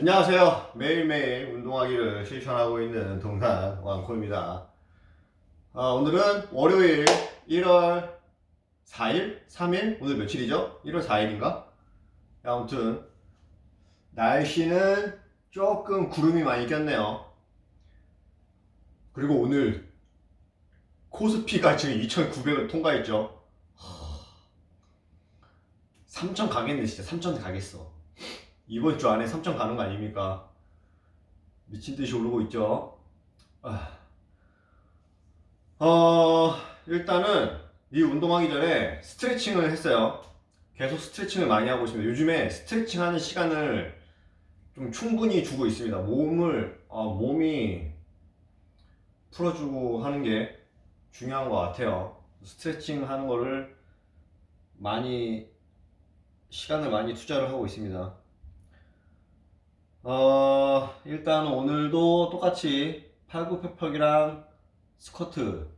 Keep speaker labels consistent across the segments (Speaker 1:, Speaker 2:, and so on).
Speaker 1: 안녕하세요. 매일매일 운동하기를 실천하고 있는 동산 왕코입니다. 오늘은 월요일 1월 4일? 3일? 오늘 며칠이죠? 1월 4일인가? 아무튼 날씨는 조금 구름이 많이 꼈네요. 그리고 오늘 코스피가 지금 2,900을 통과했죠. 3,000 가겠네. 진짜 3,000 가겠어. 이번 주 안에 3,000 가는 거 아닙니까? 미친듯이 오르고 있죠. 일단은 이 운동하기 전에 스트레칭을 했어요. 계속 스트레칭을 많이 하고 있습니다. 요즘에 스트레칭 하는 시간을 좀 충분히 주고 있습니다. 몸이 풀어주고 하는 게 중요한 것 같아요. 스트레칭 하는 거를 시간을 많이 투자를 하고 있습니다. 일단 오늘도 똑같이 팔굽혀펴기랑 스쿼트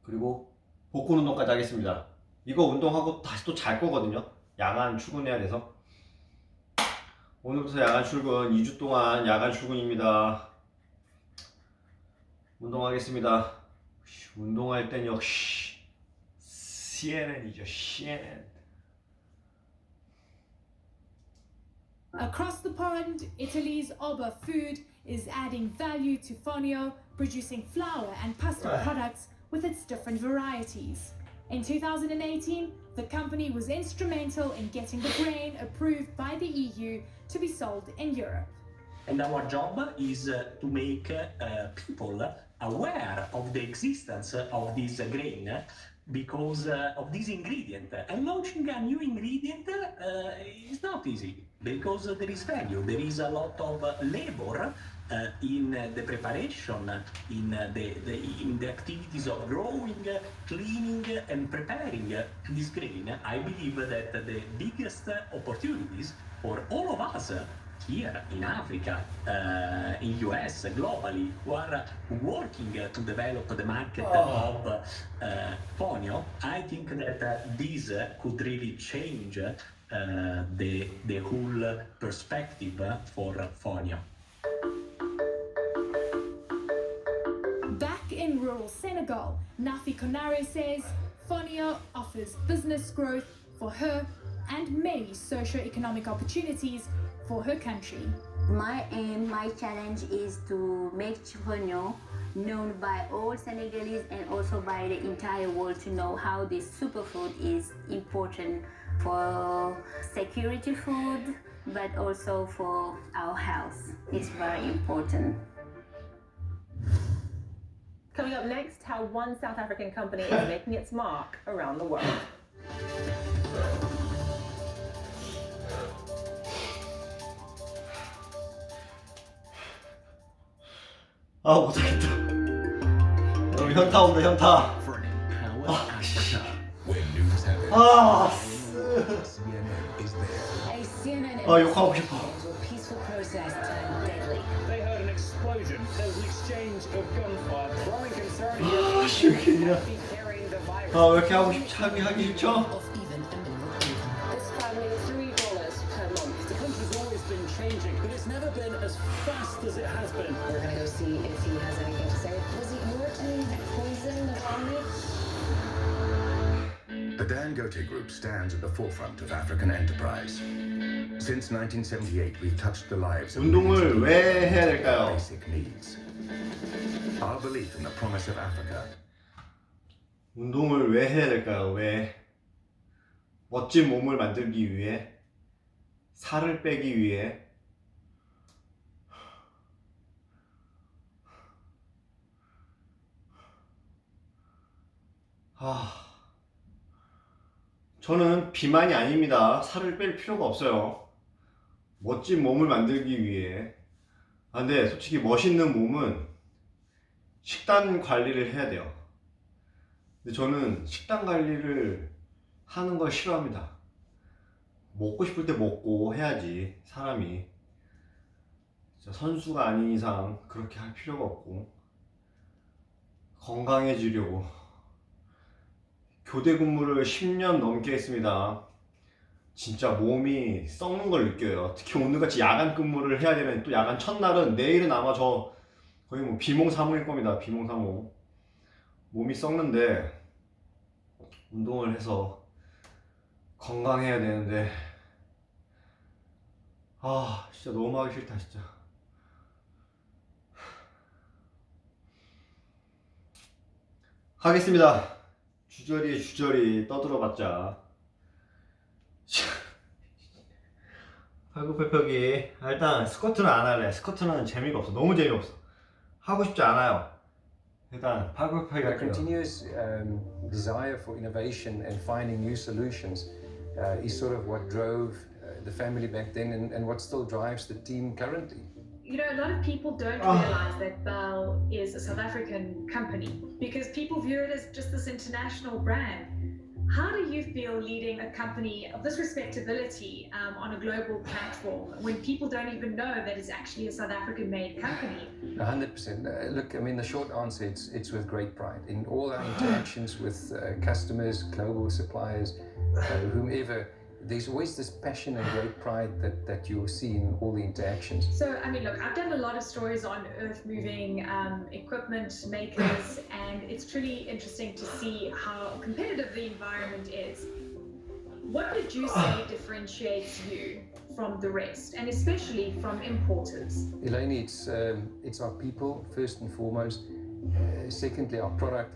Speaker 1: 그리고 복근 운동까지 하겠습니다. 이거 운동하고 다시 또 잘 거거든요. 야간 출근해야 돼서. 오늘부터 야간 출근, 2주 동안 야간 출근입니다. 운동하겠습니다. 운동할 땐 역시 CNN이죠. CNN.
Speaker 2: Across the pond, Italy's Oba Food is adding value to Fonio, producing flour and pasta products with its different varieties. In 2018, the company was instrumental in getting the grain approved by the EU to be sold in Europe.
Speaker 3: And our job is to make people aware of the existence of this grain because of this ingredient. And launching a new ingredient is not easy because there is value. There is a lot of labor in the preparation, in the activities of growing, cleaning, and preparing this grain. I believe that the biggest opportunities for all of us here in Africa, in US, globally, who are working to develop the market of fonio, I think that this could really change the whole perspective for fonio.
Speaker 2: Back in rural Senegal, Nafi Konare says Fonio offers business growth for her and many socio-economic opportunities for her country.
Speaker 4: My aim, my challenge is to make Fonio known by all Senegalese and also by the entire world to know how this superfood is important for security food, but also for our health. It's very important.
Speaker 5: Coming up next, how one South African company is making its mark around the world.
Speaker 1: 못하겠다. 여러분 현타 온다 현타. 욕하고 싶어.
Speaker 6: They heard an explosion. There was an exchange of gunfire. Growing concern
Speaker 1: 왜 이렇게 하기 싫죠?
Speaker 7: This family $3 per month.
Speaker 6: the country's always been changing, but it's never been as fast as it has been.
Speaker 7: We're gonna go see if he has anything to say. Was it working to poison the family?
Speaker 8: The Dangote Group stands at the forefront of African enterprise. Since 1978, we've touched the lives of
Speaker 1: 운동을 왜 해야 될까요?
Speaker 8: basic needs. Our belief in the promise of Africa.
Speaker 1: 운동을 왜 해야 될까요? 왜? 멋진 몸을 만들기 위해? 살을 빼기 위해? 저는 비만이 아닙니다. 살을 뺄 필요가 없어요. 멋진 몸을 만들기 위해. 근데 솔직히 멋있는 몸은 식단 관리를 해야 돼요. 근데 저는 식단 관리를 하는 걸 싫어합니다. 먹고 싶을 때 먹고 해야지, 사람이. 선수가 아닌 이상 그렇게 할 필요가 없고, 건강해지려고 교대 근무를 10년 넘게 했습니다. 진짜 몸이 썩는 걸 느껴요. 특히 오늘같이 야간 근무를 해야 되는 또 야간 첫날은 내일은 아마 저 거의 뭐 비몽사몽일 겁니다. 비몽사몽. 몸이 썩는데 운동을 해서 건강해야 되는데 진짜 너무 하기 싫다 진짜. 하겠습니다. 주저리 떠들어봤자 팔굽혀펴기. 일단 스쿼트는 안 할래. 스쿼트는 재미가 없어. 너무 재미없어. 하고 싶지 않아요. 일단 팔굽혀펴기
Speaker 9: A
Speaker 1: 할게요.
Speaker 9: continuous desire for innovation and finding new solutions is sort of what drove the family back then and what still drives the team currently.
Speaker 2: You know, a lot of people don't realize that Bell is a South African company because people view it as just this international brand. How do you feel leading a company of this respectability on a global platform when people don't even know that it's actually a South African-made company?
Speaker 9: 100%. Look, I mean, the short answer, it's with great pride. In all our interactions with customers, global suppliers, whomever, there's always this passion and great pride that you'll see in all the interactions.
Speaker 2: So, I mean, look, I've done a lot of stories on earth-moving equipment makers, and it's truly interesting to see how competitive the environment is. What would you say differentiates you from the rest, and especially from importers?
Speaker 9: Elaine, it's our people, first and foremost. Secondly, our product.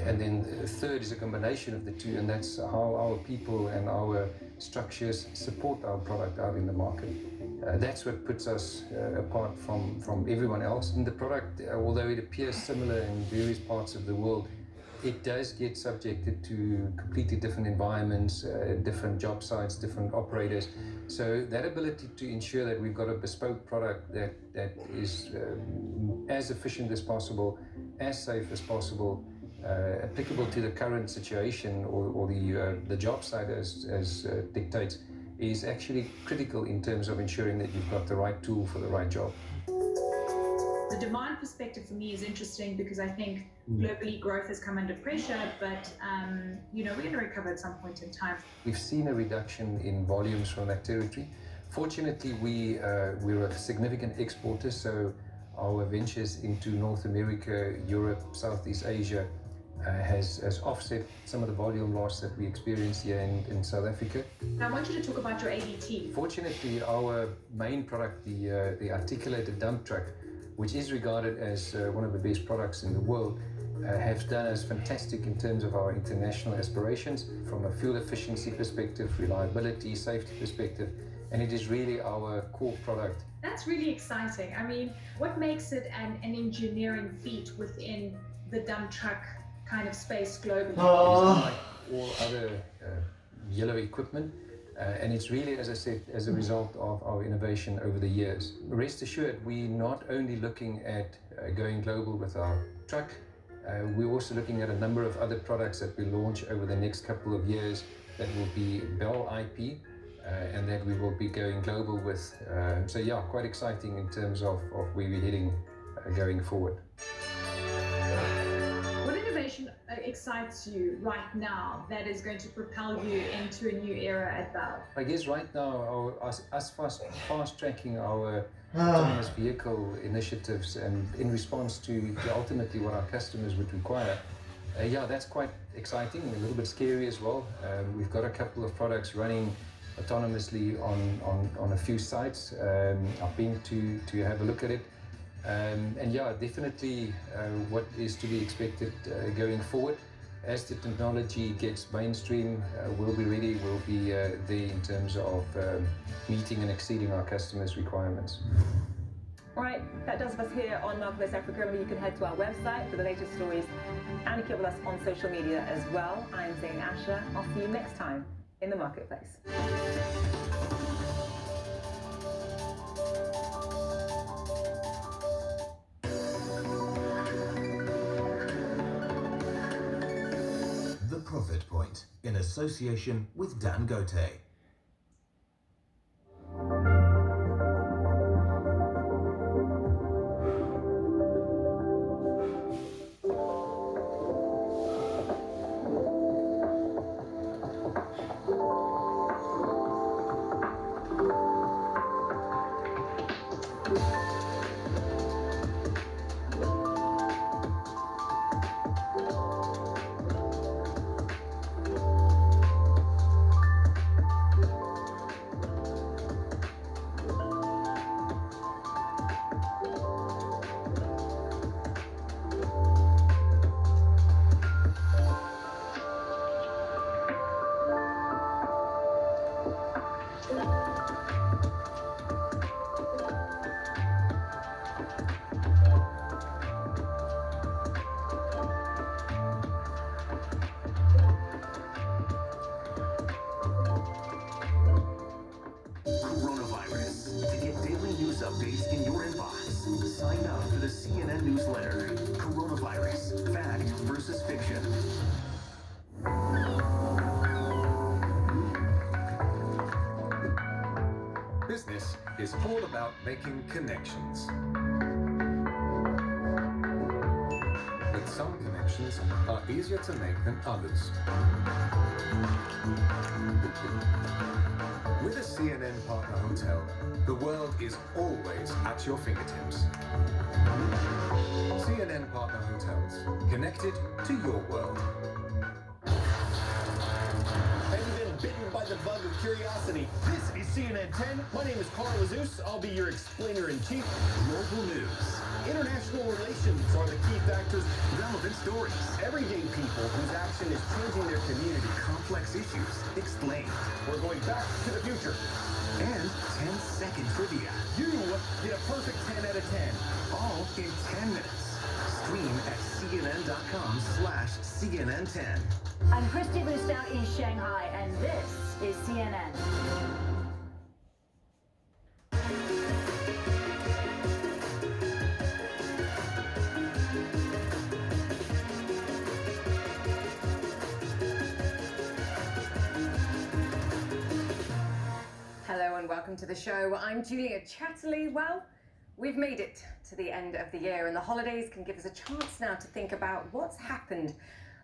Speaker 9: And then third is a combination of the two, and that's how our people and our structures support our product out in the market. That's what puts us apart from everyone else. And the product, although it appears similar in various parts of the world, it does get subjected to completely different environments, different job sites, different operators. So that ability to ensure that we've got a bespoke product that is as efficient as possible, as safe as possible, applicable to the current situation or the job site as dictates, is actually critical in terms of ensuring that you've got the right tool for the right job.
Speaker 2: The demand perspective for me is interesting because I think globally growth has come under pressure, but you know, we're going to recover at some point in time.
Speaker 9: We've seen a reduction in volumes from that territory. Fortunately, we're a significant exporter, so our ventures into North America, Europe, Southeast Asia has offset some of the volume loss that we experienced here in South Africa.
Speaker 2: Now I want you to talk about your ADT.
Speaker 9: Fortunately, our main product, the articulated dump truck, which is regarded as one of the best products in the world, has done us fantastic in terms of our international aspirations from a fuel efficiency perspective, reliability, safety perspective, and it is really our core product.
Speaker 2: That's really exciting. I mean, what makes it an engineering feat within the dump truck kind of space globally?
Speaker 9: It is unlike all other yellow equipment, and it's really, as I said, as a result of our innovation over the years. Rest assured, we're not only looking at going global with our truck, we're also looking at a number of other products that we launch over the next couple of years that will be Bell IP, and that we will be going global with. So yeah, quite exciting in terms of where we're heading going forward.
Speaker 2: What innovation excites you right now that is going to propel you into a new era at Bell?
Speaker 9: I guess right now, us fast-tracking our autonomous vehicle initiatives and in response to ultimately what our customers would require, yeah, that's quite exciting, a little bit scary as well. We've got a couple of products running autonomously on a few sites. I've been to have a look at it. And yeah, definitely what is to be expected going forward. As the technology gets mainstream, we'll be ready, we'll be there in terms of meeting and exceeding our customers' requirements.
Speaker 5: All right, that does us here on Marketplace Africa. Remember, you can head to our website for the latest stories and keep with us on social media as well. I'm Zane Asher. I'll see you next time in the Marketplace.
Speaker 8: The Profit Point, in association with Dan Gote. business is all about making connections. But some connections are easier to make than others. With a CNN partner hotel, the world is always at your fingertips. CNN partner hotels, connected to your world.
Speaker 6: Have you been bitten by the bug of curiosity? This is CNN 10. My name is Carl Azus. I'll be your explainer-in-chief. Global news. International relations are the key factors.
Speaker 8: Relevant stories.
Speaker 6: Everyday people whose action is changing their community.
Speaker 8: Complex issues explained.
Speaker 6: We're going back to the future.
Speaker 8: And 10-second trivia.
Speaker 6: You get a perfect 10 out of 10.
Speaker 8: All in 10 minutes. Stream at cnn.com/CNN10.
Speaker 10: I'm Christy Lustau in Shanghai, and this is CNN.
Speaker 5: Hello and welcome to the show. I'm Julia Chatterley. Well, we've made it to the end of the year, and the holidays can give us a chance now to think about what's happened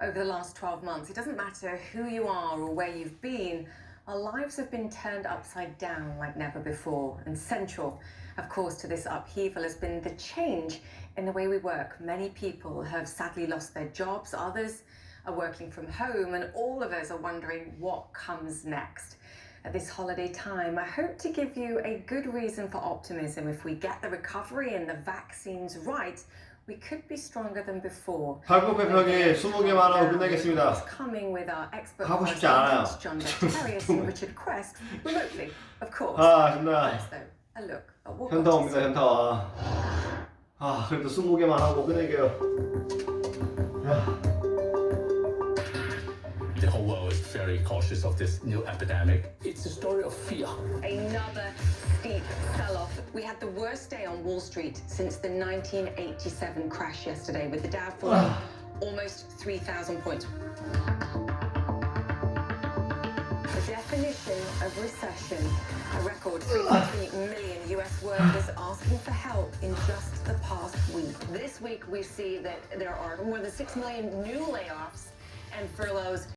Speaker 5: over the last 12 months. It doesn't matter who you are or where you've been, our lives have been turned upside down like never before. And central, of course, to this upheaval has been the change in the way we work. Many people have sadly lost their jobs, others are working from home, and all of us are wondering what comes next. At this holiday time, I hope to give you a good reason for optimism. If we get the recovery and the vaccines right, we could be stronger than before.
Speaker 1: 팔굽혀펴기 20개만 하고 끝내겠습니다.
Speaker 5: Coming with our expert
Speaker 1: 하고 싶지 않아요.
Speaker 5: John Defterius and Richard Quest, remotely, of course.
Speaker 1: 아, 힘들어.
Speaker 5: First, though, a look at what
Speaker 1: 현타 옵니다, 현타. 아, 그래도 20개만 하고 끝낼게요. 야.
Speaker 3: The whole world is very cautious of this new epidemic.
Speaker 6: It's a story of fear.
Speaker 5: Another steep sell-off. We had the worst day on Wall Street since the 1987 crash yesterday, with the Dow falling almost 3,000 points. The definition of recession, a record 3.3 million US workers asking for help in just the past week. This week we see that there are more than 6 million new layoffs and furloughs